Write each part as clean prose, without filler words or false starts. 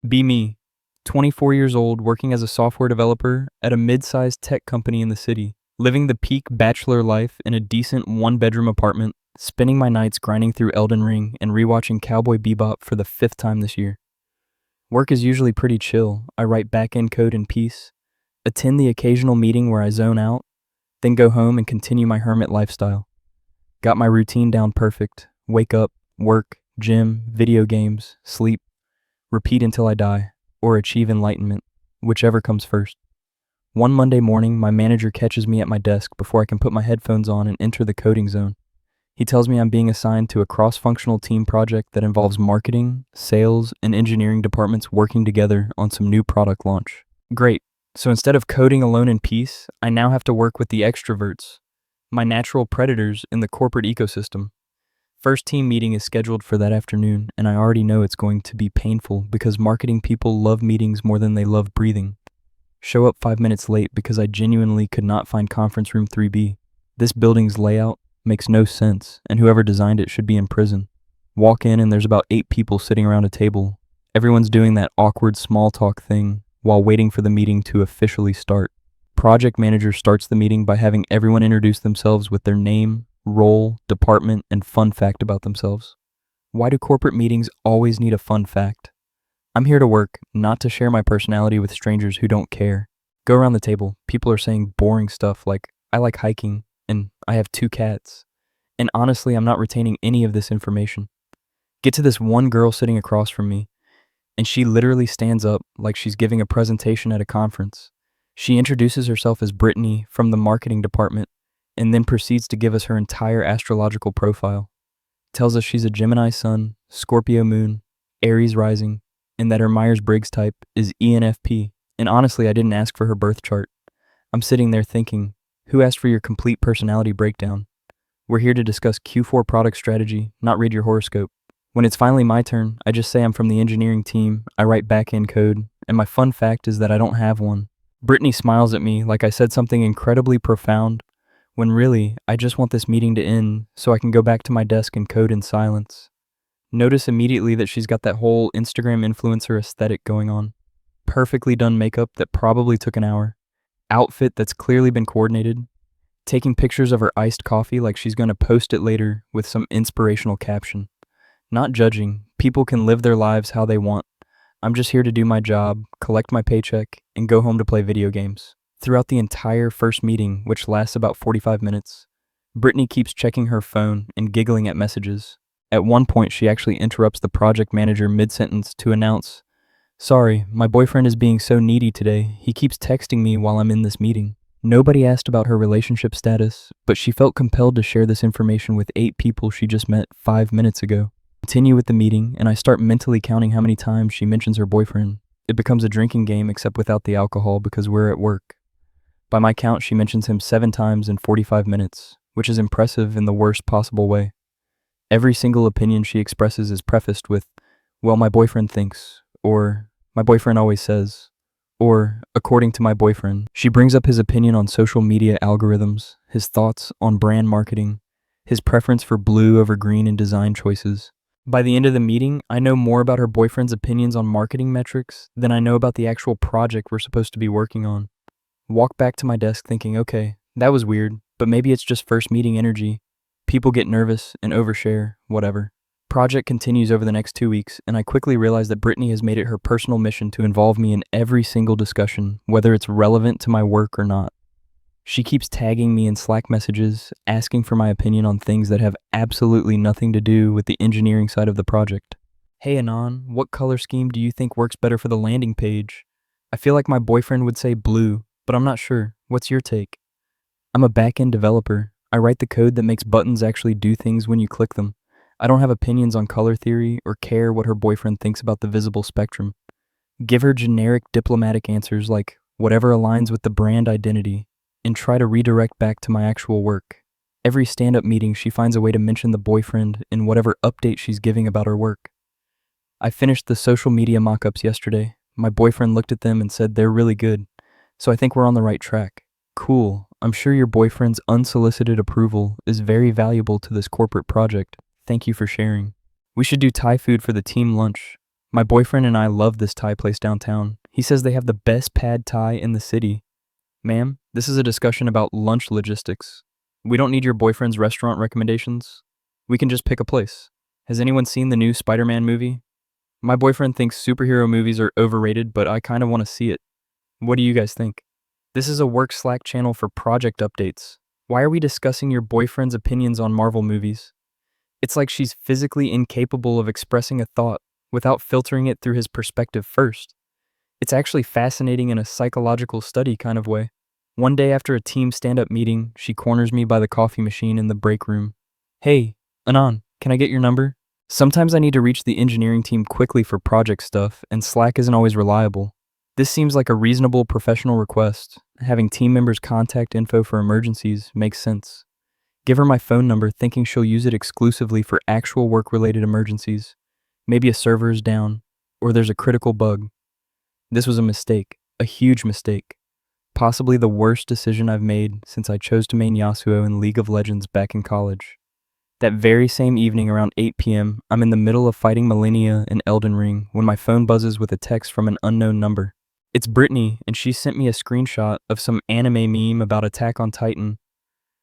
Be me, 24 years old, working as a software developer at a mid-sized tech company in the city, living the peak bachelor life in a decent one-bedroom apartment, spending my nights grinding through Elden Ring and rewatching Cowboy Bebop for the 5th time this year. Work is usually pretty chill. I write back-end code in peace, attend the occasional meeting where I zone out, then go home and continue my hermit lifestyle. Got my routine down perfect. Wake up, work, gym, video games, sleep, repeat until I die, or achieve enlightenment, whichever comes first. One Monday morning, my manager catches me at my desk before I can put my headphones on and enter the coding zone. He tells me I'm being assigned to a cross-functional team project that involves marketing, sales, and engineering departments working together on some new product launch. Great. So instead of coding alone in peace, I now have to work with the extroverts, my natural predators in the corporate ecosystem. First team meeting is scheduled for that afternoon, and I already know it's going to be painful because marketing people love meetings more than they love breathing. Show up 5 minutes late because I genuinely could not find conference room 3B. This building's layout makes no sense, and whoever designed it should be in prison. Walk in and there's about 8 people sitting around a table. Everyone's doing that awkward small talk thing while waiting for the meeting to officially start. Project manager starts the meeting by having everyone introduce themselves with their name, role, department, and fun fact about themselves. Why do corporate meetings always need a fun fact? I'm here to work, not to share my personality with strangers who don't care. Go around the table. People are saying boring stuff like, I like hiking, and I have 2 cats. And honestly, I'm not retaining any of this information. Get to this one girl sitting across from me, and she literally stands up like she's giving a presentation at a conference. She introduces herself as Brittany from the marketing department, and then proceeds to give us her entire astrological profile. Tells us she's a Gemini sun, Scorpio moon, Aries rising, and that her Myers-Briggs type is ENFP. And honestly, I didn't ask for her birth chart. I'm sitting there thinking, who asked for your complete personality breakdown? We're here to discuss Q4 product strategy, not read your horoscope. When it's finally my turn, I just say I'm from the engineering team, I write back-end code, and my fun fact is that I don't have one. Brittany smiles at me like I said something incredibly profound, when really, I just want this meeting to end so I can go back to my desk and code in silence. Notice immediately that she's got that whole Instagram influencer aesthetic going on. Perfectly done makeup that probably took an hour. Outfit that's clearly been coordinated. Taking pictures of her iced coffee like she's going to post it later with some inspirational caption. Not judging, people can live their lives how they want. I'm just here to do my job, collect my paycheck, and go home to play video games. Throughout the entire first meeting, which lasts about 45 minutes, Brittany keeps checking her phone and giggling at messages. At one point, she actually interrupts the project manager mid-sentence to announce, "Sorry, my boyfriend is being so needy today. He keeps texting me while I'm in this meeting." Nobody asked about her relationship status, but she felt compelled to share this information with 8 people she just met 5 minutes ago. Continue with the meeting, and I start mentally counting how many times she mentions her boyfriend. It becomes a drinking game except without the alcohol because we're at work. By my count, she mentions him 7 times in 45 minutes, which is impressive in the worst possible way. Every single opinion she expresses is prefaced with, "Well, my boyfriend thinks," or "My boyfriend always says," or "According to my boyfriend." She brings up his opinion on social media algorithms, his thoughts on brand marketing, his preference for blue over green in design choices. By the end of the meeting, I know more about her boyfriend's opinions on marketing metrics than I know about the actual project we're supposed to be working on. Walk back to my desk thinking, okay, that was weird, but maybe it's just first meeting energy. People get nervous and overshare, whatever. Project continues over the next 2 weeks, and I quickly realize that Brittany has made it her personal mission to involve me in every single discussion, whether it's relevant to my work or not. She keeps tagging me in Slack messages, asking for my opinion on things that have absolutely nothing to do with the engineering side of the project. "Hey Anon, what color scheme do you think works better for the landing page? I feel like my boyfriend would say blue, but I'm not sure. What's your take?" I'm a back-end developer. I write the code that makes buttons actually do things when you click them. I don't have opinions on color theory or care what her boyfriend thinks about the visible spectrum. Give her generic diplomatic answers like whatever aligns with the brand identity, and try to redirect back to my actual work. Every stand-up meeting, she finds a way to mention the boyfriend in whatever update she's giving about her work. I finished the social media mock-ups yesterday. My boyfriend looked at them and said they're really good, so I think we're on the right track. Cool. I'm sure your boyfriend's unsolicited approval is very valuable to this corporate project. Thank you for sharing. We should do Thai food for the team lunch. My boyfriend and I love this Thai place downtown. He says they have the best pad Thai in the city. Ma'am, this is a discussion about lunch logistics. We don't need your boyfriend's restaurant recommendations. We can just pick a place. Has anyone seen the new Spider-Man movie? My boyfriend thinks superhero movies are overrated, but I kind of want to see it. What do you guys think? This is a work Slack channel for project updates. Why are we discussing your boyfriend's opinions on Marvel movies? It's like she's physically incapable of expressing a thought without filtering it through his perspective first. It's actually fascinating in a psychological study kind of way. One day after a team stand-up meeting, she corners me by the coffee machine in the break room. Hey, Anon, can I get your number? Sometimes I need to reach the engineering team quickly for project stuff, and Slack isn't always reliable. This seems like a reasonable professional request. Having team members' contact info for emergencies makes sense. Give her my phone number thinking she'll use it exclusively for actual work-related emergencies. Maybe a server is down, or there's a critical bug. This was a mistake, a huge mistake. Possibly the worst decision I've made since I chose to main Yasuo in League of Legends back in college. That very same evening around 8 p.m., I'm in the middle of fighting Millennia in Elden Ring when my phone buzzes with a text from an unknown number. It's Brittany, and she sent me a screenshot of some anime meme about Attack on Titan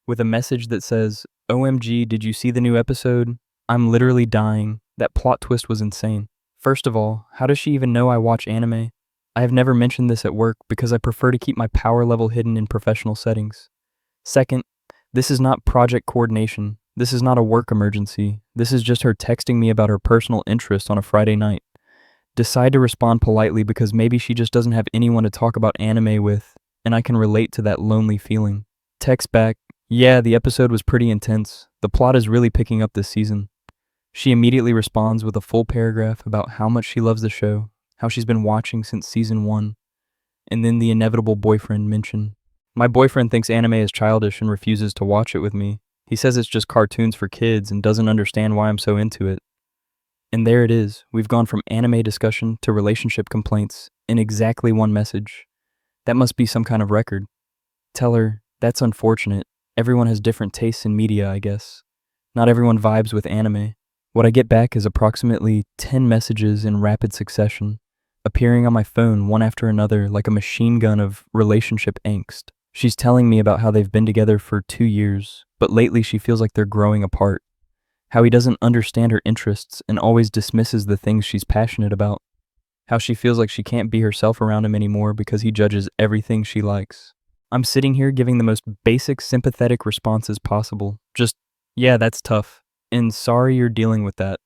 with a message that says, "OMG, did you see the new episode? I'm literally dying. That plot twist was insane." First of all, how does she even know I watch anime? I have never mentioned this at work because I prefer to keep my power level hidden in professional settings. Second, this is not project coordination. This is not a work emergency. This is just her texting me about her personal interest on a Friday night. Decide to respond politely because maybe she just doesn't have anyone to talk about anime with, and I can relate to that lonely feeling. Text back, "Yeah, the episode was pretty intense. The plot is really picking up this season." She immediately responds with a full paragraph about how much she loves the show, how she's been watching since season 1, and then the inevitable boyfriend mention. My boyfriend thinks anime is childish and refuses to watch it with me. He says it's just cartoons for kids and doesn't understand why I'm so into it. And there it is. We've gone from anime discussion to relationship complaints in exactly one message. That must be some kind of record. Tell her, that's unfortunate. Everyone has different tastes in media, I guess. Not everyone vibes with anime. What I get back is approximately 10 messages in rapid succession, appearing on my phone one after another like a machine gun of relationship angst. She's telling me about how they've been together for 2 years, but lately she feels like they're growing apart. How he doesn't understand her interests and always dismisses the things she's passionate about. How she feels like she can't be herself around him anymore because he judges everything she likes. I'm sitting here giving the most basic sympathetic responses possible. Just, "Yeah, that's tough. And sorry you're dealing with that."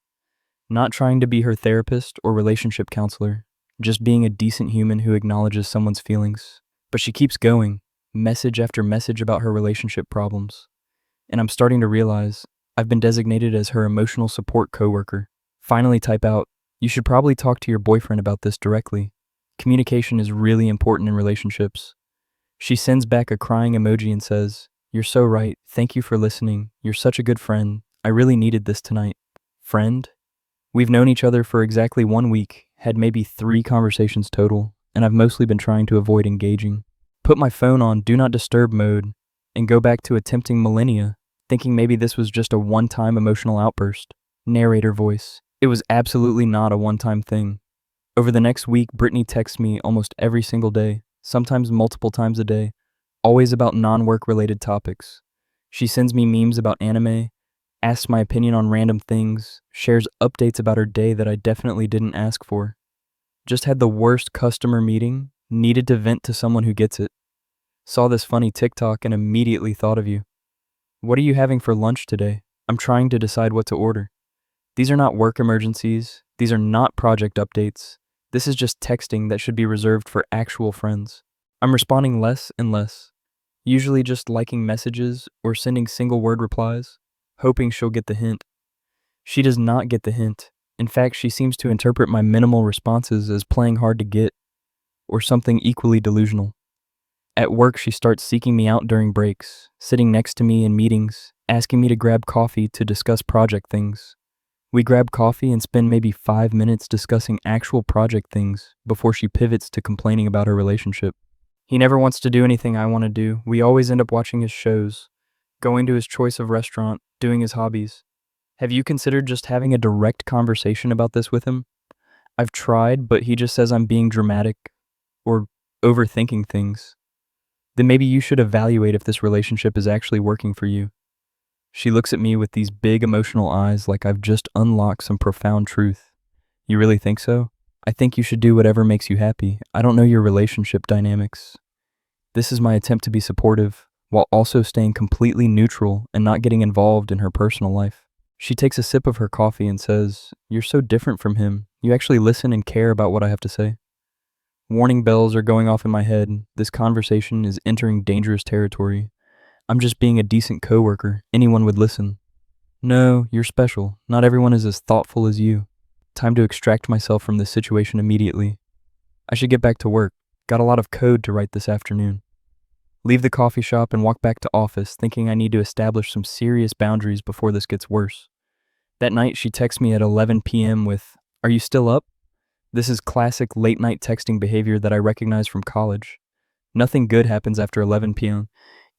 Not trying to be her therapist or relationship counselor. Just being a decent human who acknowledges someone's feelings. But she keeps going, message after message about her relationship problems. And I'm starting to realize I've been designated as her emotional support coworker. Finally type out, "You should probably talk to your boyfriend about this directly. Communication is really important in relationships." She sends back a crying emoji and says, "You're so right. Thank you for listening. You're such a good friend. I really needed this tonight." Friend? We've known each other for exactly 1 week, had maybe 3 conversations total, and I've mostly been trying to avoid engaging. Put my phone on do not disturb mode and go back to attempting Millennia, thinking maybe this was just a one-time emotional outburst. Narrator voice. It was absolutely not a one-time thing. Over the next week, Brittany texts me almost every single day, sometimes multiple times a day, always about non-work related topics. She sends me memes about anime, asks my opinion on random things, shares updates about her day that I definitely didn't ask for. Just had the worst customer meeting, needed to vent to someone who gets it. Saw this funny TikTok and immediately thought of you. What are you having for lunch today? I'm trying to decide what to order. These are not work emergencies. These are not project updates. This is just texting that should be reserved for actual friends. I'm responding less and less, usually just liking messages or sending single word replies, hoping she'll get the hint. She does not get the hint. In fact, she seems to interpret my minimal responses as playing hard to get, or something equally delusional. At work, she starts seeking me out during breaks, sitting next to me in meetings, asking me to grab coffee to discuss project things. We grab coffee and spend maybe 5 minutes discussing actual project things before she pivots to complaining about her relationship. He never wants to do anything I want to do. We always end up watching his shows, going to his choice of restaurant, doing his hobbies. Have you considered just having a direct conversation about this with him? I've tried, but he just says I'm being dramatic or overthinking things. Then maybe you should evaluate if this relationship is actually working for you. She looks at me with these big emotional eyes like I've just unlocked some profound truth. You really think so? I think you should do whatever makes you happy. I don't know your relationship dynamics. This is my attempt to be supportive while also staying completely neutral and not getting involved in her personal life. She takes a sip of her coffee and says, "You're so different from him. You actually listen and care about what I have to say." Warning bells are going off in my head. This conversation is entering dangerous territory. I'm just being a decent coworker. Anyone would listen. No, you're special. Not everyone is as thoughtful as you. Time to extract myself from this situation immediately. I should get back to work. Got a lot of code to write this afternoon. Leave the coffee shop and walk back to office, thinking I need to establish some serious boundaries before this gets worse. That night, she texts me at 11 p.m. with, "Are you still up?" This is classic late-night texting behavior that I recognize from college. Nothing good happens after 11 p.m.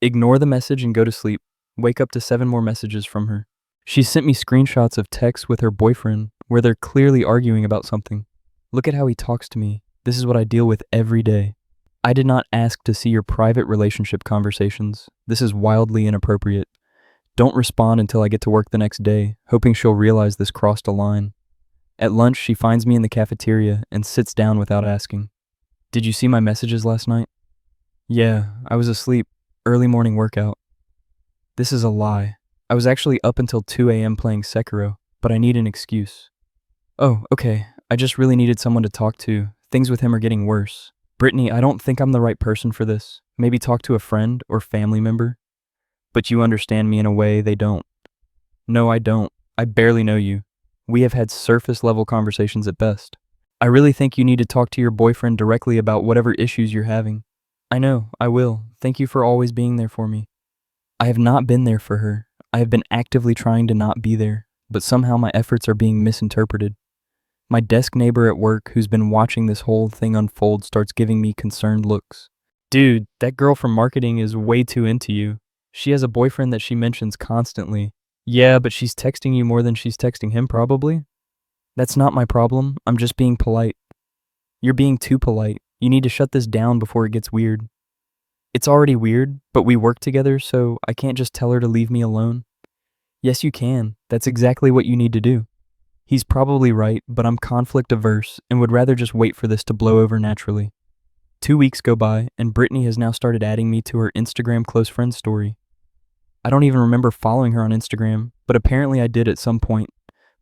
Ignore the message and go to sleep. Wake up to 7 more messages from her. She sent me screenshots of texts with her boyfriend where they're clearly arguing about something. Look at how he talks to me. This is what I deal with every day. I did not ask to see your private relationship conversations. This is wildly inappropriate. Don't respond until I get to work the next day, hoping she'll realize this crossed a line. At lunch, she finds me in the cafeteria and sits down without asking. "Did you see my messages last night?" "Yeah, I was asleep. Early morning workout." This is a lie. I was actually up until 2 a.m. playing Sekiro, but I need an excuse. "Oh, okay. I just really needed someone to talk to. Things with him are getting worse. Brittany, I don't think I'm the right person for this. Maybe talk to a friend or family member." "But you understand me in a way they don't." "No, I don't. I barely know you. We have had surface-level conversations at best. I really think you need to talk to your boyfriend directly about whatever issues you're having." "I know, I will. Thank you for always being there for me." I have not been there for her. I have been actively trying to not be there, but somehow my efforts are being misinterpreted. My desk neighbor at work, who's been watching this whole thing unfold, starts giving me concerned looks. "Dude, that girl from marketing is way too into you. She has a boyfriend that she mentions constantly." "Yeah, but she's texting you more than she's texting him, probably." "That's not my problem. I'm just being polite." "You're being too polite. You need to shut this down before it gets weird." "It's already weird, but we work together, so I can't just tell her to leave me alone." "Yes, you can. That's exactly what you need to do." He's probably right, but I'm conflict averse and would rather just wait for this to blow over naturally. 2 weeks go by, and Brittany has now started adding me to her Instagram close friends story. I don't even remember following her on Instagram, but apparently I did at some point,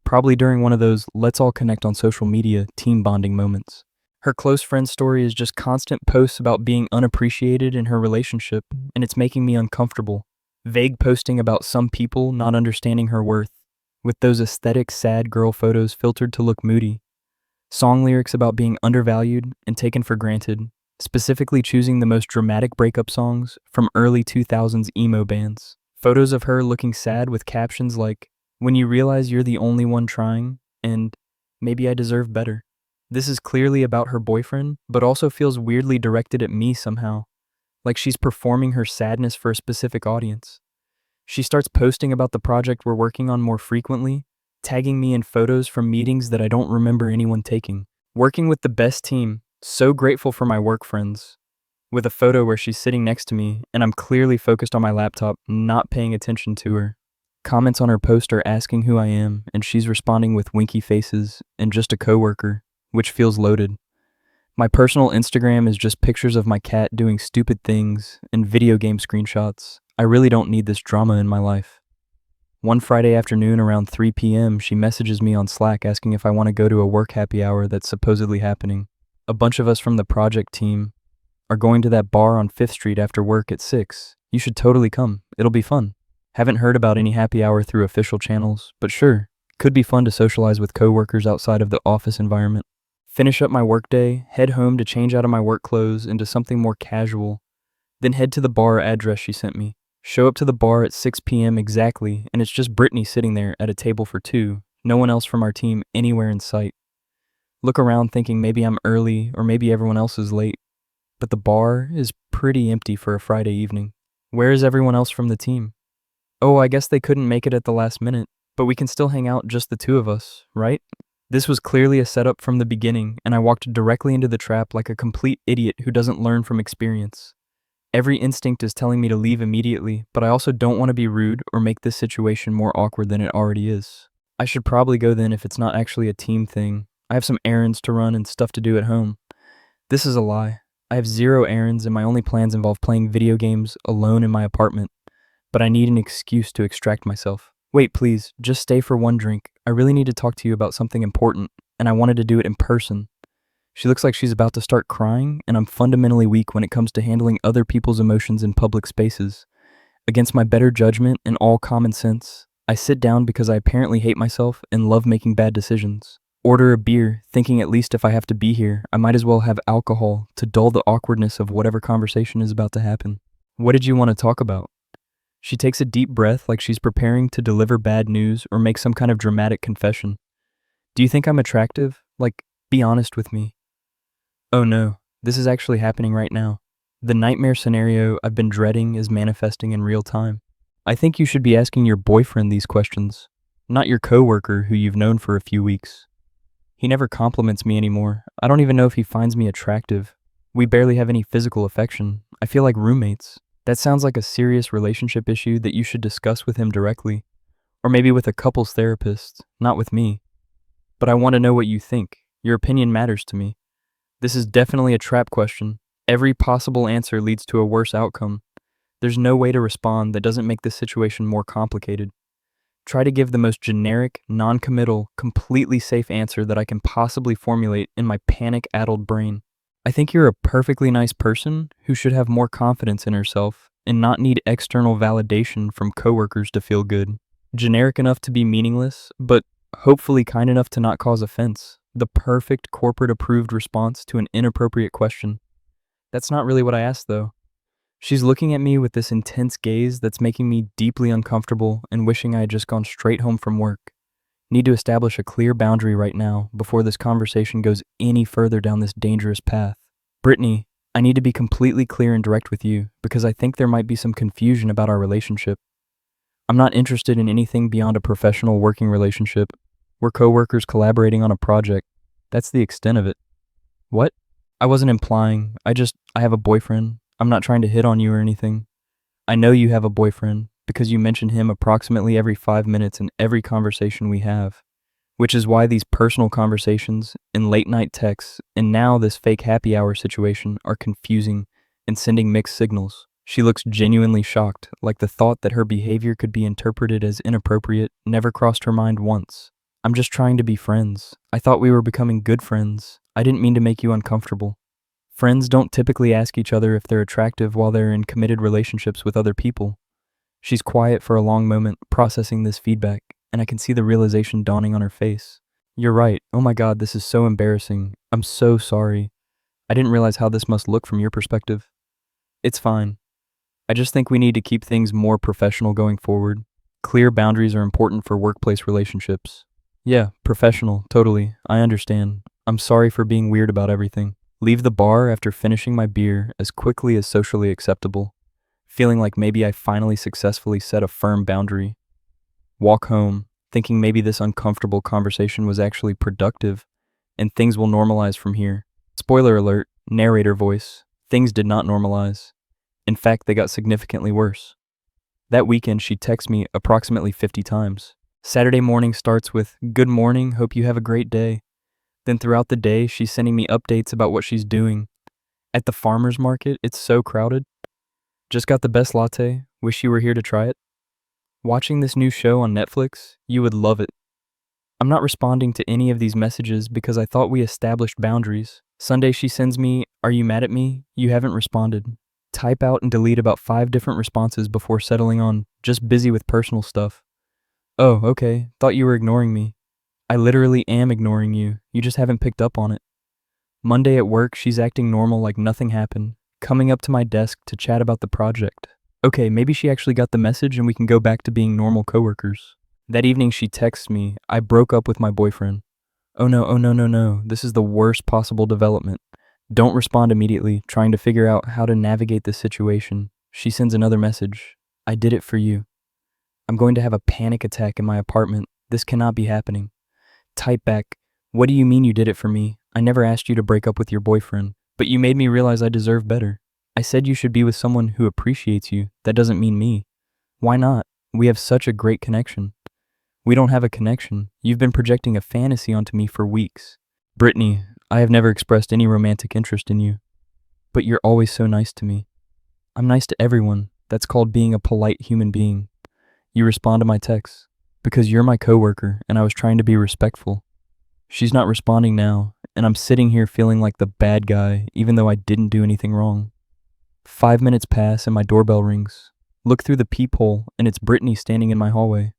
probably during one of those let's all connect on social media team bonding moments. Her close friend story is just constant posts about being unappreciated in her relationship, and it's making me uncomfortable. Vague posting about some people not understanding her worth, with those aesthetic sad girl photos filtered to look moody. Song lyrics about being undervalued and taken for granted, specifically choosing the most dramatic breakup songs from early 2000s emo bands. Photos of her looking sad with captions like, "When you realize you're the only one trying," and "Maybe I deserve better." This is clearly about her boyfriend, but also feels weirdly directed at me somehow, like she's performing her sadness for a specific audience. She starts posting about the project we're working on more frequently, tagging me in photos from meetings that I don't remember anyone taking. Working with the best team, so grateful for my work friends. With a photo where she's sitting next to me, and I'm clearly focused on my laptop, not paying attention to her. Comments on her post are asking who I am, and she's responding with winky faces and just a coworker, which feels loaded. My personal Instagram is just pictures of my cat doing stupid things and video game screenshots. I really don't need this drama in my life. One Friday afternoon around 3 p.m., she messages me on Slack asking if I want to go to a work happy hour that's supposedly happening. A bunch of us from the project team are going to that bar on 5th Street after work at 6. You should totally come. It'll be fun. Haven't heard about any happy hour through official channels, but sure, could be fun to socialize with coworkers outside of the office environment. Finish up my workday, head home to change out of my work clothes into something more casual, then head to the bar address she sent me. Show up to the bar at 6 p.m. exactly, and it's just Brittany sitting there at a table for two, no one else from our team anywhere in sight. Look around thinking maybe I'm early or maybe everyone else is late, but the bar is pretty empty for a Friday evening. Where is everyone else from the team? "Oh, I guess they couldn't make it at the last minute, but we can still hang out just the two of us, right?" This was clearly a setup from the beginning, and I walked directly into the trap like a complete idiot who doesn't learn from experience. Every instinct is telling me to leave immediately, but I also don't want to be rude or make this situation more awkward than it already is. I should probably go then if it's not actually a team thing. I have some errands to run and stuff to do at home. This is a lie. I have 0 errands and my only plans involve playing video games alone in my apartment, but I need an excuse to extract myself. Wait, please, just stay for one drink. I really need to talk to you about something important, and I wanted to do it in person. She looks like she's about to start crying, and I'm fundamentally weak when it comes to handling other people's emotions in public spaces. Against my better judgment and all common sense, I sit down because I apparently hate myself and love making bad decisions. Order a beer, thinking at least if I have to be here, I might as well have alcohol to dull the awkwardness of whatever conversation is about to happen. What did you want to talk about? She takes a deep breath like she's preparing to deliver bad news or make some kind of dramatic confession. Do you think I'm attractive? Like, be honest with me. Oh no, this is actually happening right now. The nightmare scenario I've been dreading is manifesting in real time. I think you should be asking your boyfriend these questions, not your coworker who you've known for a few weeks. He never compliments me anymore. I don't even know if he finds me attractive. We barely have any physical affection. I feel like roommates. That sounds like a serious relationship issue that you should discuss with him directly. Or maybe with a couples therapist, not with me. But I want to know what you think. Your opinion matters to me. This is definitely a trap question. Every possible answer leads to a worse outcome. There's no way to respond that doesn't make this situation more complicated. Try to give the most generic, non-committal, completely safe answer that I can possibly formulate in my panic-addled brain. I think you're a perfectly nice person who should have more confidence in herself and not need external validation from coworkers to feel good. Generic enough to be meaningless, but hopefully kind enough to not cause offense. The perfect corporate-approved response to an inappropriate question. That's not really what I asked, though. She's looking at me with this intense gaze that's making me deeply uncomfortable and wishing I had just gone straight home from work. Need to establish a clear boundary right now before this conversation goes any further down this dangerous path. Brittany, I need to be completely clear and direct with you because I think there might be some confusion about our relationship. I'm not interested in anything beyond a professional working relationship. We're coworkers collaborating on a project. That's the extent of it. What? I wasn't implying. I have a boyfriend. I'm not trying to hit on you or anything. I know you have a boyfriend because you mention him approximately every 5 minutes in every conversation we have, which is why these personal conversations and late night texts and now this fake happy hour situation are confusing and sending mixed signals. She looks genuinely shocked, like the thought that her behavior could be interpreted as inappropriate never crossed her mind once. I'm just trying to be friends. I thought we were becoming good friends. I didn't mean to make you uncomfortable. Friends don't typically ask each other if they're attractive while they're in committed relationships with other people. She's quiet for a long moment, processing this feedback, and I can see the realization dawning on her face. You're right. Oh my God, this is so embarrassing. I'm so sorry. I didn't realize how this must look from your perspective. It's fine. I just think we need to keep things more professional going forward. Clear boundaries are important for workplace relationships. Yeah, professional, totally. I understand. I'm sorry for being weird about everything. Leave the bar after finishing my beer as quickly as socially acceptable, feeling like maybe I finally successfully set a firm boundary. Walk home, thinking maybe this uncomfortable conversation was actually productive, and things will normalize from here. Spoiler alert, narrator voice, things did not normalize. In fact, they got significantly worse. That weekend, she texts me approximately 50 times. Saturday morning starts with, "Good morning, hope you have a great day." Then throughout the day, she's sending me updates about what she's doing. At the farmer's market, it's so crowded. Just got the best latte, wish you were here to try it. Watching this new show on Netflix, you would love it. I'm not responding to any of these messages because I thought we established boundaries. Sunday she sends me, "Are you mad at me? You haven't responded." Type out and delete about 5 different responses before settling on, "Just busy with personal stuff." Oh, okay, thought you were ignoring me. I literally am ignoring you, you just haven't picked up on it. Monday at work, she's acting normal like nothing happened, coming up to my desk to chat about the project. Okay, maybe she actually got the message and we can go back to being normal coworkers. That evening she texts me, "I broke up with my boyfriend." Oh no, this is the worst possible development. Don't respond immediately, trying to figure out how to navigate this situation. She sends another message, "I did it for you. I'm going to have a panic attack in my apartment. This cannot be happening." Type back, What do you mean you did it for me? I never asked you to break up with your boyfriend, but you made me realize I deserve better. I said you should be with someone who appreciates you. That doesn't mean me. Why not? We have such a great connection. We don't have a connection. You've been projecting a fantasy onto me for weeks. Brittany, I have never expressed any romantic interest in you, but you're always so nice to me. I'm nice to everyone. That's called being a polite human being. You respond to my texts because you're my coworker and I was trying to be respectful. She's not responding now, and I'm sitting here feeling like the bad guy even though I didn't do anything wrong. 5 minutes pass and my doorbell rings. Look through the peephole and it's Brittany standing in my hallway.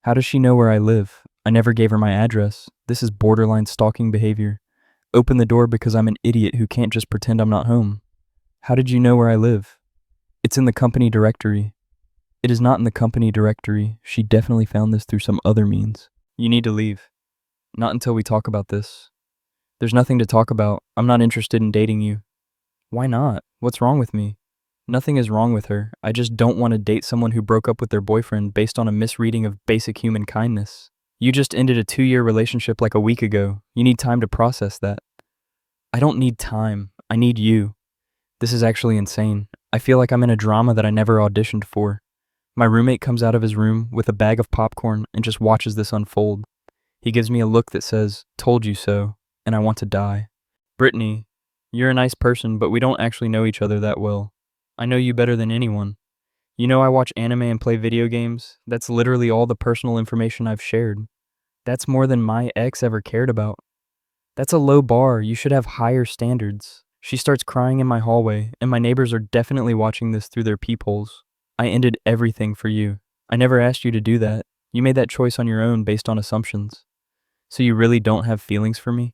How does she know where I live? I never gave her my address. This is borderline stalking behavior. Open the door because I'm an idiot who can't just pretend I'm not home. How did you know where I live? It's in the company directory. It is not in the company directory. She definitely found this through some other means. You need to leave. Not until we talk about this. There's nothing to talk about. I'm not interested in dating you. Why not? What's wrong with me? Nothing is wrong with her. I just don't want to date someone who broke up with their boyfriend based on a misreading of basic human kindness. You just ended a 2-year relationship like a week ago. You need time to process that. I don't need time. I need you. This is actually insane. I feel like I'm in a drama that I never auditioned for. My roommate comes out of his room with a bag of popcorn and just watches this unfold. He gives me a look that says, "Told you so," and I want to die. Brittany, you're a nice person, but we don't actually know each other that well. I know you better than anyone. You know I watch anime and play video games. That's literally all the personal information I've shared. That's more than my ex ever cared about. That's a low bar. You should have higher standards. She starts crying in my hallway, and my neighbors are definitely watching this through their peepholes. I ended everything for you. I never asked you to do that. You made that choice on your own based on assumptions. So you really don't have feelings for me?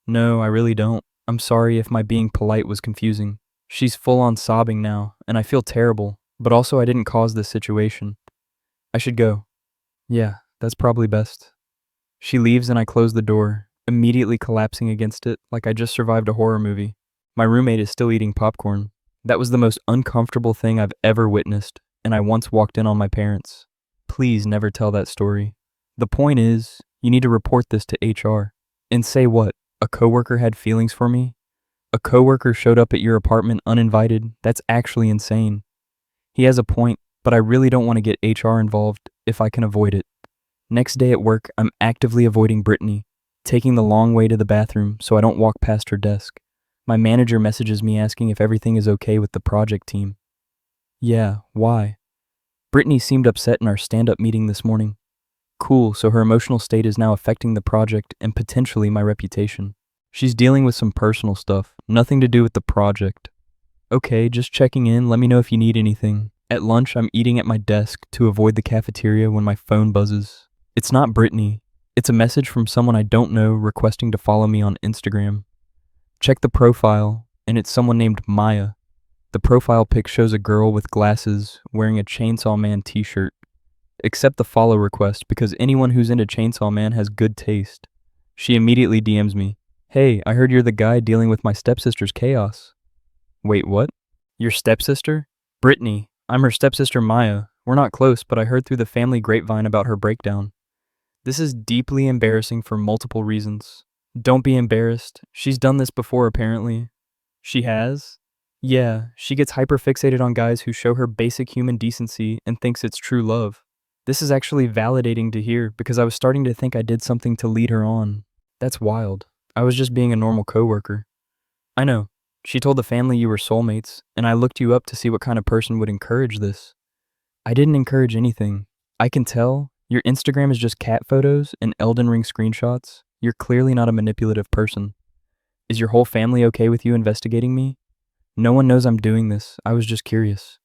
No, I really don't. I'm sorry if my being polite was confusing. She's full on sobbing now, and I feel terrible, but also I didn't cause this situation. I should go. Yeah, that's probably best. She leaves and I close the door, immediately collapsing against it like I just survived a horror movie. My roommate is still eating popcorn. That was the most uncomfortable thing I've ever witnessed, and I once walked in on my parents. Please never tell that story. The point is, you need to report this to HR. And say what? A coworker had feelings for me? A coworker showed up at your apartment uninvited? That's actually insane. He has a point, but I really don't want to get HR involved if I can avoid it. Next day at work, I'm actively avoiding Brittany, taking the long way to the bathroom so I don't walk past her desk. My manager messages me asking if everything is okay with the project team. Yeah, why? Brittany seemed upset in our stand-up meeting this morning. Cool, so her emotional state is now affecting the project and potentially my reputation. She's dealing with some personal stuff, nothing to do with the project. Okay, just checking in, let me know if you need anything. At lunch, I'm eating at my desk to avoid the cafeteria when my phone buzzes. It's not Brittany. It's a message from someone I don't know requesting to follow me on Instagram. Check the profile, and it's someone named Maya. The profile pic shows a girl with glasses wearing a Chainsaw Man t-shirt. Accept the follow request because anyone who's into Chainsaw Man has good taste. She immediately DMs me. Hey, I heard you're the guy dealing with my stepsister's chaos. Wait, what? Your stepsister? Brittany. I'm her stepsister Maya. We're not close, but I heard through the family grapevine about her breakdown. This is deeply embarrassing for multiple reasons. Don't be embarrassed. She's done this before, apparently. She has? Yeah, she gets hyperfixated on guys who show her basic human decency and thinks it's true love. This is actually validating to hear because I was starting to think I did something to lead her on. That's wild. I was just being a normal coworker. I know. She told the family you were soulmates, and I looked you up to see what kind of person would encourage this. I didn't encourage anything. I can tell. Your Instagram is just cat photos and Elden Ring screenshots. You're clearly not a manipulative person. Is your whole family okay with you investigating me? No one knows I'm doing this. I was just curious.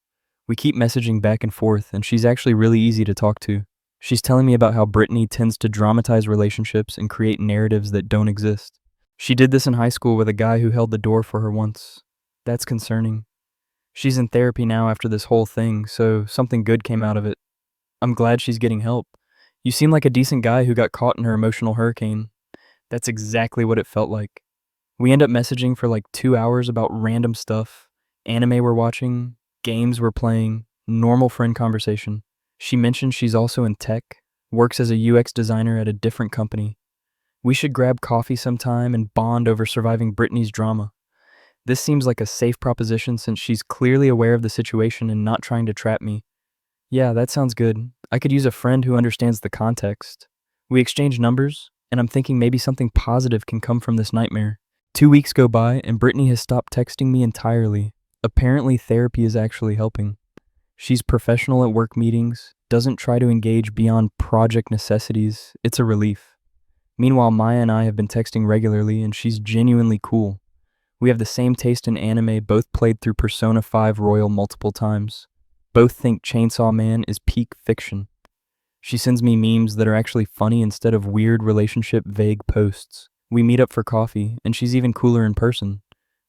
We keep messaging back and forth, and she's actually really easy to talk to. She's telling me about how Brittany tends to dramatize relationships and create narratives that don't exist. She did this in high school with a guy who held the door for her once. That's concerning. She's in therapy now after this whole thing, so something good came out of it. I'm glad she's getting help. You seem like a decent guy who got caught in her emotional hurricane. That's exactly what it felt like. We end up messaging for like 2 hours about random stuff, anime we're watching, games we're playing, normal friend conversation. She mentioned she's also in tech, works as a UX designer at a different company. We should grab coffee sometime and bond over surviving Brittany's drama. This seems like a safe proposition since she's clearly aware of the situation and not trying to trap me. Yeah, that sounds good. I could use a friend who understands the context. We exchange numbers, and I'm thinking maybe something positive can come from this nightmare. 2 weeks go by, and Brittany has stopped texting me entirely. Apparently, therapy is actually helping. She's professional at work meetings, doesn't try to engage beyond project necessities. It's a relief. Meanwhile, Maya and I have been texting regularly, and she's genuinely cool. We have the same taste in anime, both played through Persona 5 Royal multiple times. Both think Chainsaw Man is peak fiction. She sends me memes that are actually funny instead of weird relationship vague posts. We meet up for coffee, and she's even cooler in person,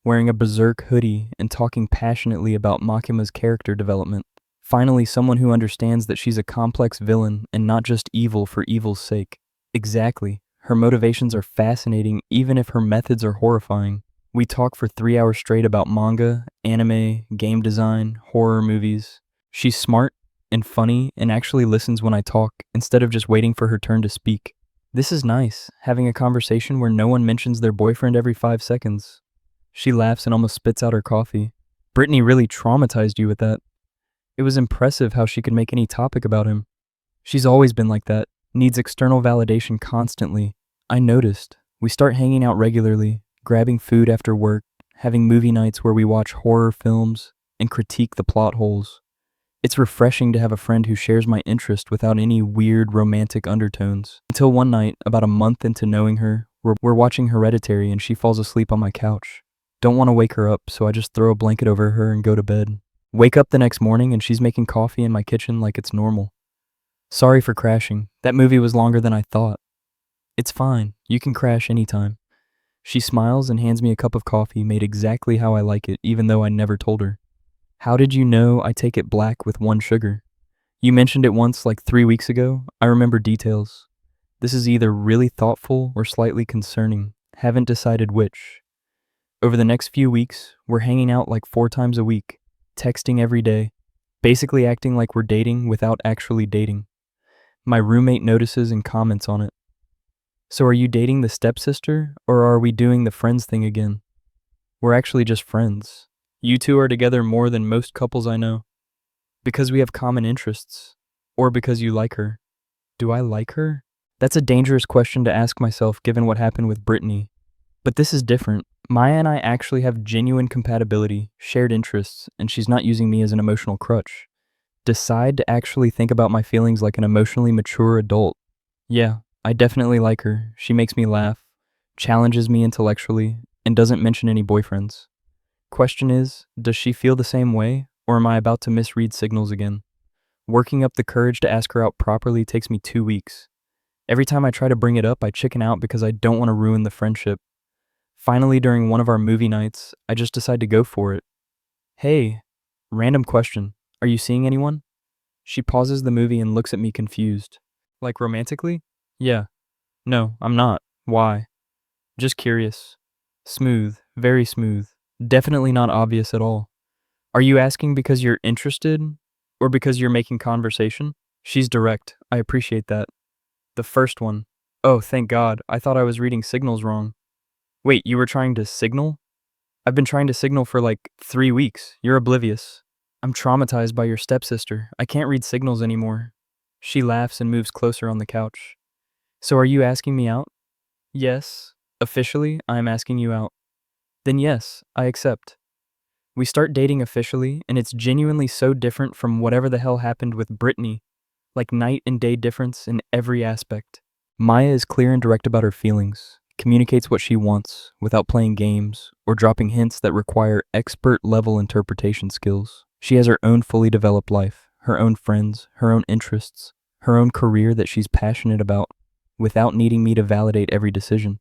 wearing a berserk hoodie and talking passionately about Makima's character development. Finally, someone who understands that she's a complex villain and not just evil for evil's sake. Exactly. Her motivations are fascinating, even if her methods are horrifying. We talk for 3 hours straight about manga, anime, game design, horror movies. She's smart and funny and actually listens when I talk instead of just waiting for her turn to speak. This is nice, having a conversation where no one mentions their boyfriend every 5 seconds. She laughs and almost spits out her coffee. Brittany really traumatized you with that. It was impressive how she could make any topic about him. She's always been like that, needs external validation constantly. I noticed. We start hanging out regularly, grabbing food after work, having movie nights where we watch horror films and critique the plot holes. It's refreshing to have a friend who shares my interest without any weird romantic undertones. Until one night, about a month into knowing her, we're watching Hereditary and she falls asleep on my couch. Don't want to wake her up, so I just throw a blanket over her and go to bed. Wake up the next morning and she's making coffee in my kitchen like it's normal. Sorry for crashing. That movie was longer than I thought. It's fine. You can crash anytime. She smiles and hands me a cup of coffee made exactly how I like it, even though I never told her. How did you know I take it black with 1 sugar? You mentioned it once like 3 weeks ago. I remember details. This is either really thoughtful or slightly concerning. Haven't decided which. Over the next few weeks, we're hanging out like 4 times a week, texting every day, basically acting like we're dating without actually dating. My roommate notices and comments on it. So are you dating the stepsister, or are we doing the friends thing again? We're actually just friends. You two are together more than most couples I know. Because we have common interests. Or because you like her. Do I like her? That's a dangerous question to ask myself given what happened with Brittany. But this is different. Maya and I actually have genuine compatibility, shared interests, and she's not using me as an emotional crutch. Decide to actually think about my feelings like an emotionally mature adult. Yeah, I definitely like her. She makes me laugh, challenges me intellectually, and doesn't mention any boyfriends. Question is, does she feel the same way, or am I about to misread signals again? Working up the courage to ask her out properly takes me 2 weeks. Every time I try to bring it up, I chicken out because I don't want to ruin the friendship. Finally, during one of our movie nights, I just decide to go for it. Hey, random question. Are you seeing anyone? She pauses the movie and looks at me confused. Like romantically? Yeah. No, I'm not. Why? Just curious. Smooth. Very smooth. Definitely not obvious at all. Are you asking because you're interested? Or because you're making conversation? She's direct. I appreciate that. The first one. Oh, thank God. I thought I was reading signals wrong. Wait, you were trying to signal? I've been trying to signal for like 3 weeks. You're oblivious. I'm traumatized by your stepsister. I can't read signals anymore. She laughs and moves closer on the couch. So are you asking me out? Yes. Officially, I am asking you out. Then yes, I accept. We start dating officially, and it's genuinely so different from whatever the hell happened with Brittany. Like night and day difference in every aspect. Maya is clear and direct about her feelings, communicates what she wants without playing games or dropping hints that require expert-level interpretation skills. She has her own fully developed life, her own friends, her own interests, her own career that she's passionate about, without needing me to validate every decision.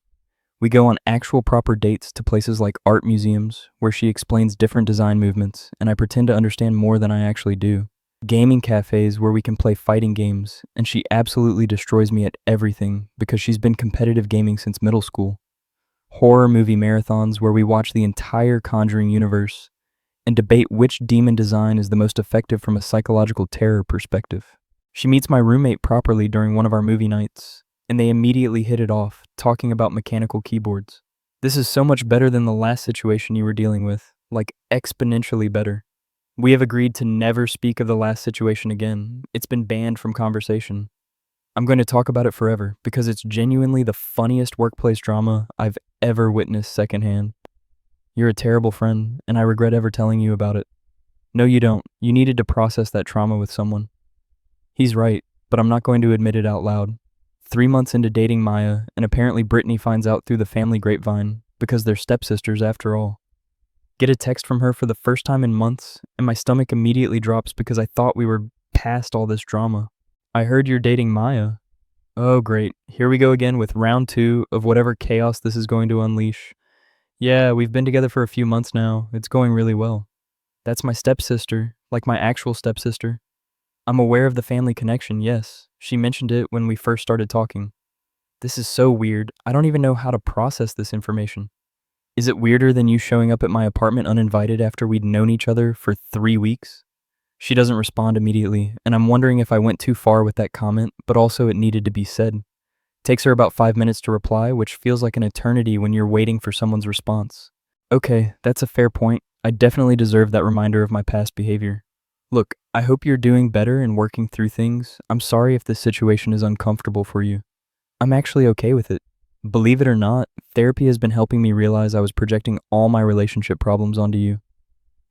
We go on actual proper dates to places like art museums, where she explains different design movements, and I pretend to understand more than I actually do. Gaming cafes where we can play fighting games, and she absolutely destroys me at everything because she's been competitive gaming since middle school. Horror movie marathons where we watch the entire Conjuring universe and debate which demon design is the most effective from a psychological terror perspective. She meets my roommate properly during one of our movie nights, and they immediately hit it off, talking about mechanical keyboards. This is so much better than the last situation you were dealing with, like exponentially better. We have agreed to never speak of the last situation again. It's been banned from conversation. I'm going to talk about it forever because it's genuinely the funniest workplace drama I've ever witnessed secondhand. You're a terrible friend, and I regret ever telling you about it. No, you don't. You needed to process that trauma with someone. He's right, but I'm not going to admit it out loud. 3 months into dating Maya, and apparently Brittany finds out through the family grapevine, because they're stepsisters after all. Get a text from her for the first time in months, and my stomach immediately drops because I thought we were past all this drama. I heard you're dating Maya. Oh great, here we go again with round 2 of whatever chaos this is going to unleash. Yeah, we've been together for a few months now. It's going really well. That's my stepsister, like my actual stepsister. I'm aware of the family connection, yes. She mentioned it when we first started talking. This is so weird. I don't even know how to process this information. Is it weirder than you showing up at my apartment uninvited after we'd known each other for 3 weeks? She doesn't respond immediately, and I'm wondering if I went too far with that comment, but also it needed to be said. Takes her about 5 minutes to reply, which feels like an eternity when you're waiting for someone's response. Okay, that's a fair point. I definitely deserve that reminder of my past behavior. Look, I hope you're doing better and working through things. I'm sorry if this situation is uncomfortable for you. I'm actually okay with it. Believe it or not, therapy has been helping me realize I was projecting all my relationship problems onto you.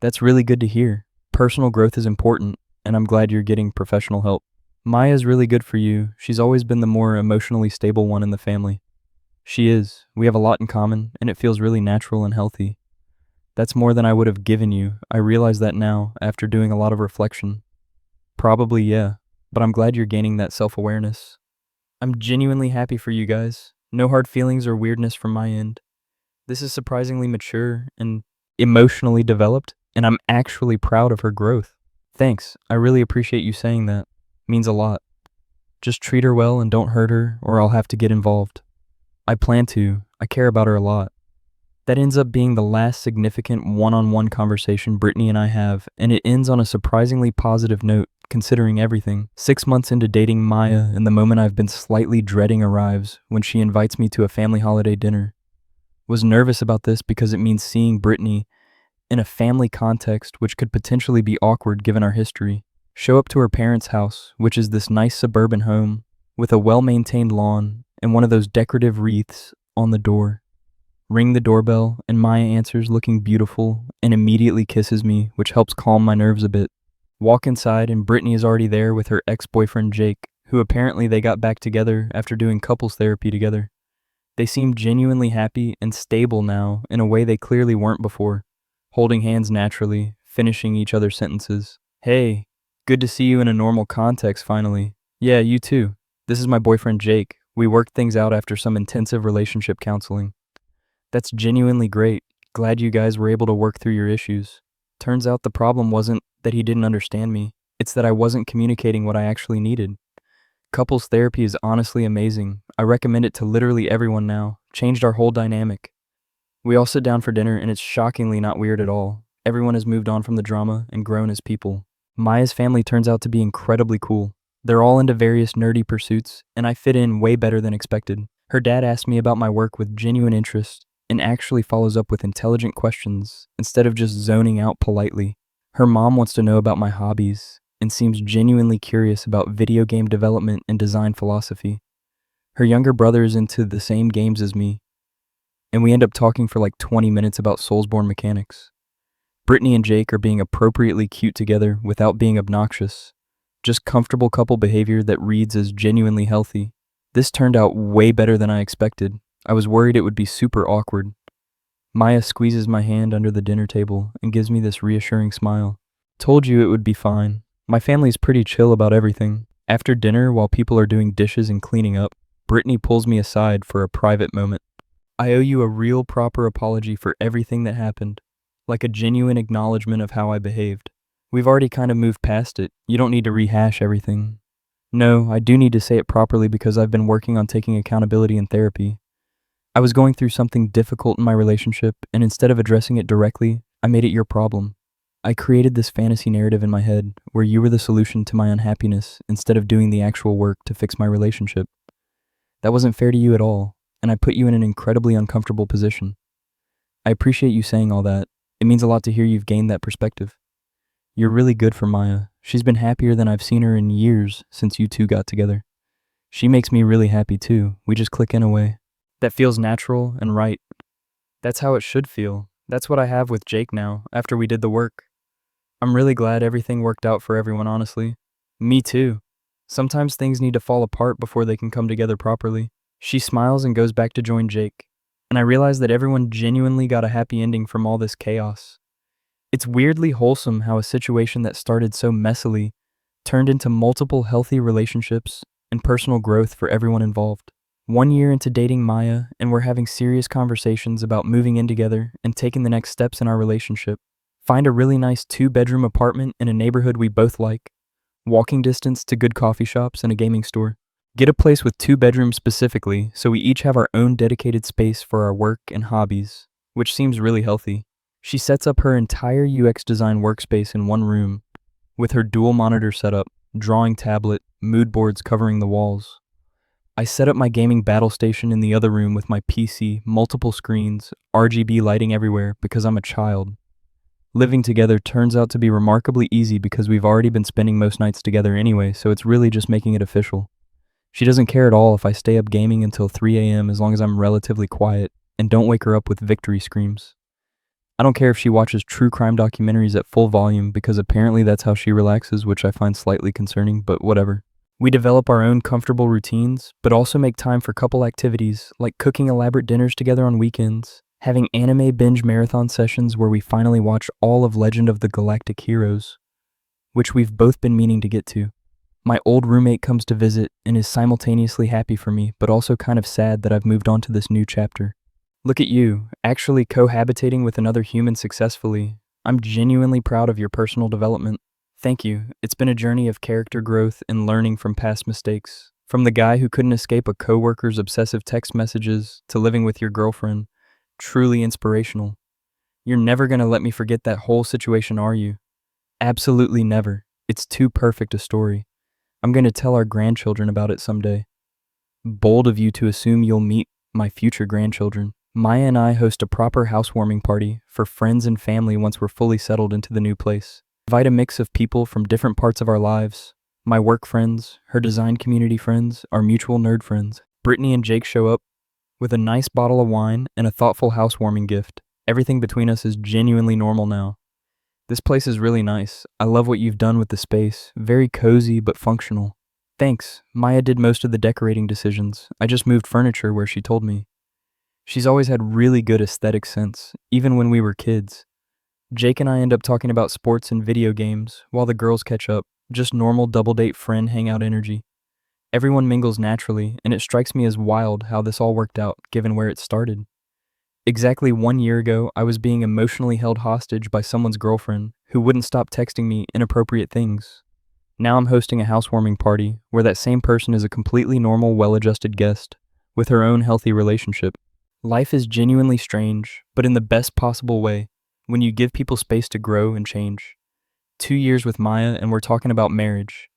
That's really good to hear. Personal growth is important, and I'm glad you're getting professional help. Maya's really good for you. She's always been the more emotionally stable one in the family. She is. We have a lot in common, and it feels really natural and healthy. That's more than I would have given you. I realize that now, after doing a lot of reflection. Probably, yeah, but I'm glad you're gaining that self-awareness. I'm genuinely happy for you guys. No hard feelings or weirdness from my end. This is surprisingly mature and emotionally developed, and I'm actually proud of her growth. Thanks, I really appreciate you saying that. Means a lot. Just treat her well and don't hurt her, or I'll have to get involved. I plan to. I care about her a lot. That ends up being the last significant one-on-one conversation Brittany and I have, and it ends on a surprisingly positive note, considering everything. 6 months into dating Maya, and the moment I've been slightly dreading arrives when she invites me to a family holiday dinner. Was nervous about this because it means seeing Brittany in a family context which could potentially be awkward given our history. Show up to her parents' house, which is this nice suburban home with a well-maintained lawn and one of those decorative wreaths on the door. Ring the doorbell, and Maya answers looking beautiful and immediately kisses me, which helps calm my nerves a bit. Walk inside, and Brittany is already there with her ex-boyfriend Jake, who apparently they got back together after doing couples therapy together. They seem genuinely happy and stable now in a way they clearly weren't before, holding hands naturally, finishing each other's sentences. Hey, good to see you in a normal context finally. Yeah, you too. This is my boyfriend Jake. We worked things out after some intensive relationship counseling. That's genuinely great. Glad you guys were able to work through your issues. Turns out the problem wasn't that he didn't understand me. It's that I wasn't communicating what I actually needed. Couples therapy is honestly amazing. I recommend it to literally everyone now. Changed our whole dynamic. We all sit down for dinner and it's shockingly not weird at all. Everyone has moved on from the drama and grown as people. Maya's family turns out to be incredibly cool. They're all into various nerdy pursuits, and I fit in way better than expected. Her dad asked me about my work with genuine interest and actually follows up with intelligent questions instead of just zoning out politely. Her mom wants to know about my hobbies and seems genuinely curious about video game development and design philosophy. Her younger brother is into the same games as me, and we end up talking for like 20 minutes about Soulsborne mechanics. Brittany and Jake are being appropriately cute together without being obnoxious. Just comfortable couple behavior that reads as genuinely healthy. This turned out way better than I expected. I was worried it would be super awkward. Maya squeezes my hand under the dinner table and gives me this reassuring smile. Told you it would be fine. My family's pretty chill about everything. After dinner, while people are doing dishes and cleaning up, Brittany pulls me aside for a private moment. I owe you a real proper apology for everything that happened, like a genuine acknowledgement of how I behaved. We've already kind of moved past it. You don't need to rehash everything. No, I do need to say it properly because I've been working on taking accountability in therapy. I was going through something difficult in my relationship, and instead of addressing it directly, I made it your problem. I created this fantasy narrative in my head where you were the solution to my unhappiness instead of doing the actual work to fix my relationship. That wasn't fair to you at all, and I put you in an incredibly uncomfortable position. I appreciate you saying all that. It means a lot to hear you've gained that perspective. You're really good for Maya. She's been happier than I've seen her in years since you two got together. She makes me really happy too. We just click in a way that feels natural and right. That's how it should feel. That's what I have with Jake now, after we did the work. I'm really glad everything worked out for everyone, honestly. Me too. Sometimes things need to fall apart before they can come together properly. She smiles and goes back to join Jake, and I realize that everyone genuinely got a happy ending from all this chaos. It's weirdly wholesome how a situation that started so messily turned into multiple healthy relationships and personal growth for everyone involved. 1 year into dating Maya, and we're having serious conversations about moving in together and taking the next steps in our relationship. Find a really nice 2-bedroom apartment in a neighborhood we both like. Walking distance to good coffee shops and a gaming store. Get a place with 2 bedrooms specifically, so we each have our own dedicated space for our work and hobbies, which seems really healthy. She sets up her entire UX design workspace in one room, with her dual monitor setup, drawing tablet, mood boards covering the walls. I set up my gaming battle station in the other room with my PC, multiple screens, RGB lighting everywhere because I'm a child. Living together turns out to be remarkably easy because we've already been spending most nights together anyway, so it's really just making it official. She doesn't care at all if I stay up gaming until 3 a.m. as long as I'm relatively quiet and don't wake her up with victory screams. I don't care if she watches true crime documentaries at full volume because apparently that's how she relaxes, which I find slightly concerning, but whatever. We develop our own comfortable routines, but also make time for couple activities like cooking elaborate dinners together on weekends, having anime binge marathon sessions where we finally watch all of Legend of the Galactic Heroes, which we've both been meaning to get to. My old roommate comes to visit and is simultaneously happy for me, but also kind of sad that I've moved on to this new chapter. Look at you, actually cohabitating with another human successfully. I'm genuinely proud of your personal development. Thank you. It's been a journey of character growth and learning from past mistakes. From the guy who couldn't escape a coworker's obsessive text messages to living with your girlfriend. Truly inspirational. You're never gonna let me forget that whole situation, are you? Absolutely never. It's too perfect a story. I'm gonna tell our grandchildren about it someday. Bold of you to assume you'll meet my future grandchildren. Maya and I host a proper housewarming party for friends and family once we're fully settled into the new place. Invite a mix of people from different parts of our lives. My work friends, her design community friends, our mutual nerd friends. Brittany and Jake show up with a nice bottle of wine and a thoughtful housewarming gift. Everything between us is genuinely normal now. This place is really nice. I love what you've done with the space. Very cozy but functional. Thanks. Maya did most of the decorating decisions. I just moved furniture where she told me. She's always had really good aesthetic sense, even when we were kids. Jake and I end up talking about sports and video games while the girls catch up. Just normal double-date friend hangout energy. Everyone mingles naturally, and it strikes me as wild how this all worked out, given where it started. Exactly 1 year ago, I was being emotionally held hostage by someone's girlfriend who wouldn't stop texting me inappropriate things. Now I'm hosting a housewarming party where that same person is a completely normal, well-adjusted guest with her own healthy relationship. Life is genuinely strange, but in the best possible way, when you give people space to grow and change. 2 years with Maya and we're talking about marriage.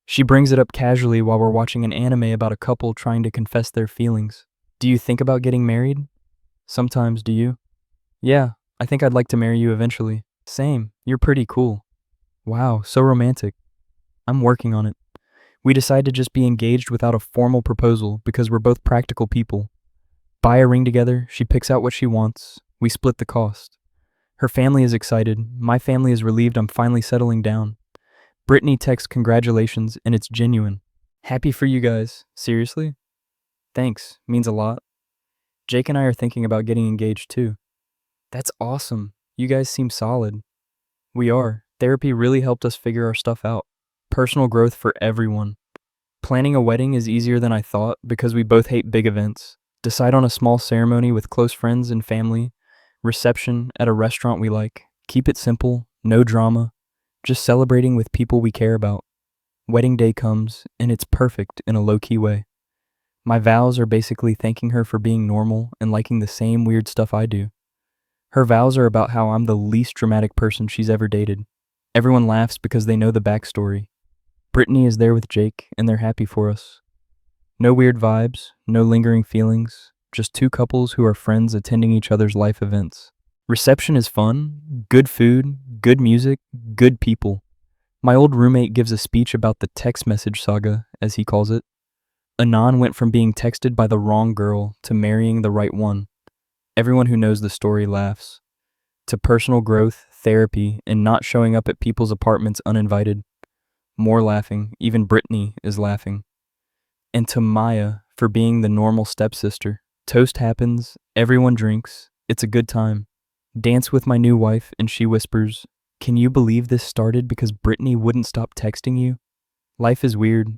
She brings it up casually while we're watching an anime about a couple trying to confess their feelings. Do you think about getting married? Sometimes, do you? Yeah, I think I'd like to marry you eventually. Same, you're pretty cool. Wow, so romantic. I'm working on it. We decide to just be engaged without a formal proposal because we're both practical people. Buy a ring together, she picks out what she wants, we split the cost. Her family is excited, my family is relieved I'm finally settling down. Brittany texts congratulations and it's genuine. Happy for you guys, seriously? Thanks, means a lot. Jake and I are thinking about getting engaged too. That's awesome, you guys seem solid. We are. Therapy really helped us figure our stuff out. Personal growth for everyone. Planning a wedding is easier than I thought because we both hate big events. Decide on a small ceremony with close friends and family. Reception at a restaurant we like. Keep it simple, no drama. Just celebrating with people we care about. Wedding day comes, and it's perfect in a low-key way. My vows are basically thanking her for being normal and liking the same weird stuff I do. Her vows are about how I'm the least dramatic person she's ever dated. Everyone laughs because they know the backstory. Brittany is there with Jake, and they're happy for us. No weird vibes, no lingering feelings, just two couples who are friends attending each other's life events. Reception is fun, good food, good music, good people. My old roommate gives a speech about the text message saga, as he calls it. Anon went from being texted by the wrong girl to marrying the right one. Everyone who knows the story laughs. To personal growth, therapy, and not showing up at people's apartments uninvited. More laughing, even Brittany is laughing. And to Maya for being the normal stepsister. Toast happens, everyone drinks, it's a good time. Dance with my new wife, and she whispers, "Can you believe this started because Brittany wouldn't stop texting you?" Life is weird.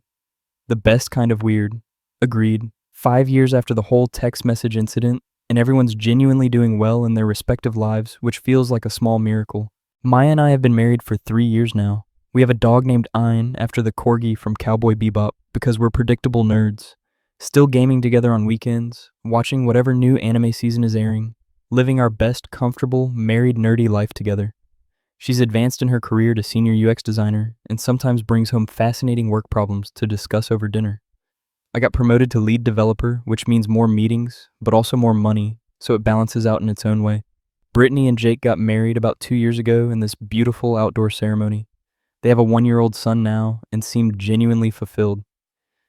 The best kind of weird. Agreed. 5 years after the whole text message incident, and everyone's genuinely doing well in their respective lives, which feels like a small miracle. Maya and I have been married for 3 years now. We have a dog named Ein after the corgi from Cowboy Bebop because we're predictable nerds. Still gaming together on weekends, watching whatever new anime season is airing, living our best comfortable, married nerdy life together. She's advanced in her career to senior UX designer and sometimes brings home fascinating work problems to discuss over dinner. I got promoted to lead developer, which means more meetings, but also more money, so it balances out in its own way. Brittany and Jake got married about 2 years ago in this beautiful outdoor ceremony. They have a 1-year-old son now and seem genuinely fulfilled.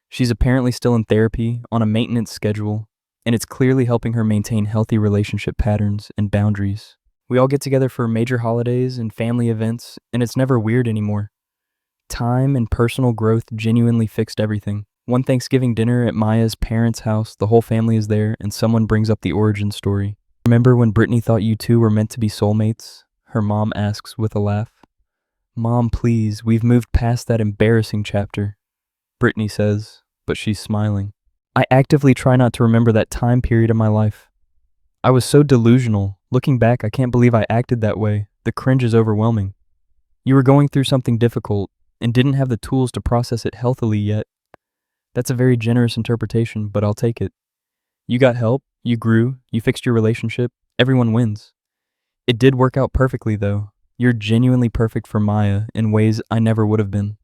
She's apparently still in therapy, on a maintenance schedule, and it's clearly helping her maintain healthy relationship patterns and boundaries. We all get together for major holidays and family events, and it's never weird anymore. Time and personal growth genuinely fixed everything. One Thanksgiving dinner at Maya's parents' house, the whole family is there, and someone brings up the origin story. "Remember when Brittany thought you two were meant to be soulmates?" Her mom asks with a laugh. "Mom, please, we've moved past that embarrassing chapter," Brittany says, but she's smiling. I actively try not to remember that time period of my life. I was so delusional. Looking back, I can't believe I acted that way. The cringe is overwhelming. You were going through something difficult and didn't have the tools to process it healthily yet. That's a very generous interpretation, but I'll take it. You got help, you grew, you fixed your relationship, everyone wins. It did work out perfectly though. You're genuinely perfect for Maya in ways I never would have been.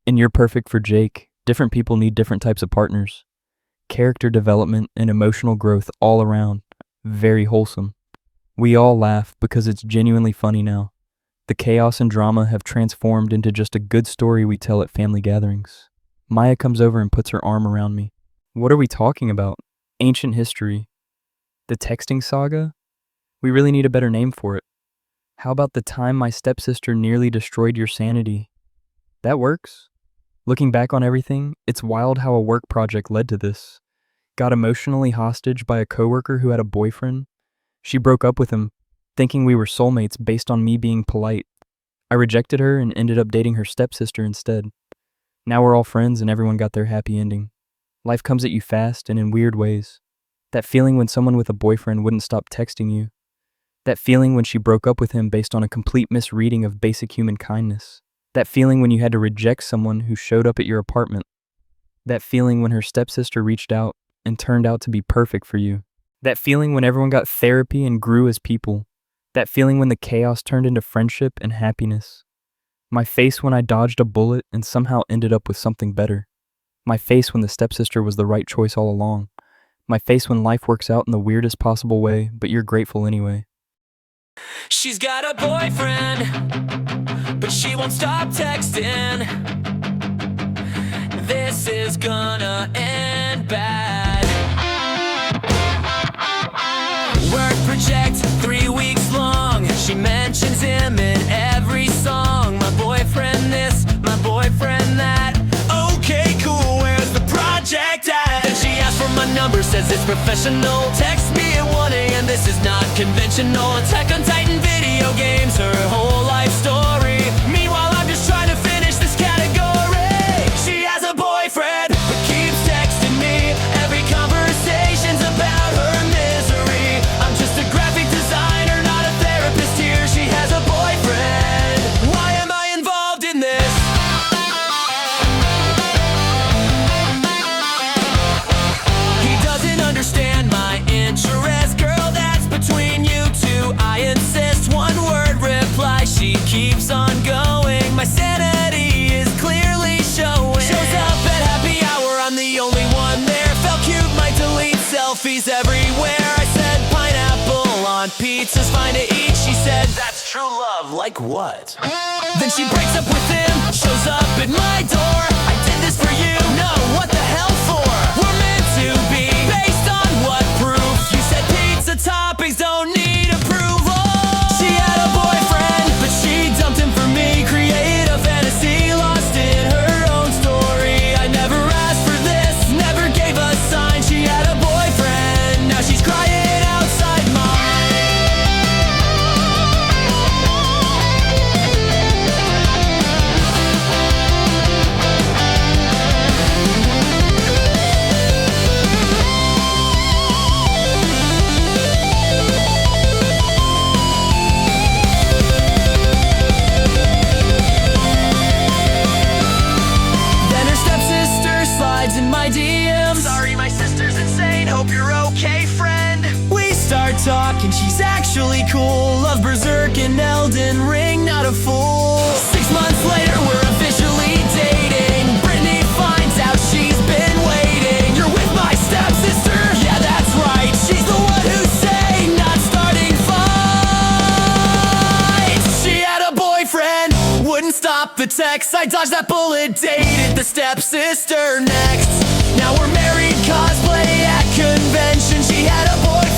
And you're perfect for Jake. Different people need different types of partners. Character development and emotional growth all around. Very wholesome. We all laugh because it's genuinely funny now. The chaos and drama have transformed into just a good story we tell at family gatherings. Maya comes over and puts her arm around me. What are we talking about? Ancient history. The texting saga? We really need a better name for it. How about the time my stepsister nearly destroyed your sanity? That works. Looking back on everything, it's wild how a work project led to this. Got emotionally hostage by a coworker who had a boyfriend. She broke up with him, thinking we were soulmates based on me being polite. I rejected her and ended up dating her stepsister instead. Now we're all friends and everyone got their happy ending. Life comes at you fast and in weird ways. That feeling when someone with a boyfriend wouldn't stop texting you. That feeling when she broke up with him based on a complete misreading of basic human kindness. That feeling when you had to reject someone who showed up at your apartment. That feeling when her stepsister reached out and turned out to be perfect for you. That feeling when everyone got therapy and grew as people. That feeling when the chaos turned into friendship and happiness. My face when I dodged a bullet and somehow ended up with something better. My face when the stepsister was the right choice all along. My face when life works out in the weirdest possible way, but you're grateful anyway. She's got a boyfriend, but she won't stop texting. This is gonna end bad. Work project 3 weeks long. She mentions him in every song. My boyfriend this, my boyfriend that. Okay, cool, where's the project at? Then she asks for my number, says it's professional. Text me at 1 a.m., this is not conventional. Attack on Titan video games, her whole life story. Meanwhile, I'm just trying to finish this category. She has a boyfriend, but keeps texting me. Every conversation's about her misery. I'm just a graphic designer, not a therapist here. She has a boyfriend. Why am I involved in this? He doesn't understand my interest. Girl, that's between you two. I insist. One love, like what? Then she breaks up with him, shows up at my door. I did this for you, no, what the hell for? We're meant to be, based on what proof? You said pizza toppings don't need approval. She had a boyfriend, but she dumped him for me. Create a fantasy, lost in her own story. I never asked for this, never gave a sign. She had a boyfriend, now she's crying outside mine. Then her stepsister slides in my DMs. Sorry, my sister's insane, hope you're okay, friend. We start talking, she's actually cool. Love Berserk and Elden Ring, not a fool. 6 months later, we're officially dating. Brittany finds out she's been waiting. You're with my stepsister? Yeah, that's right. She's the one who's saying not starting fights. She had a boyfriend, wouldn't stop the text. I dodged that bullet, dated the stepsister next. Now we're married, cosplay at convention. She had a boyfriend,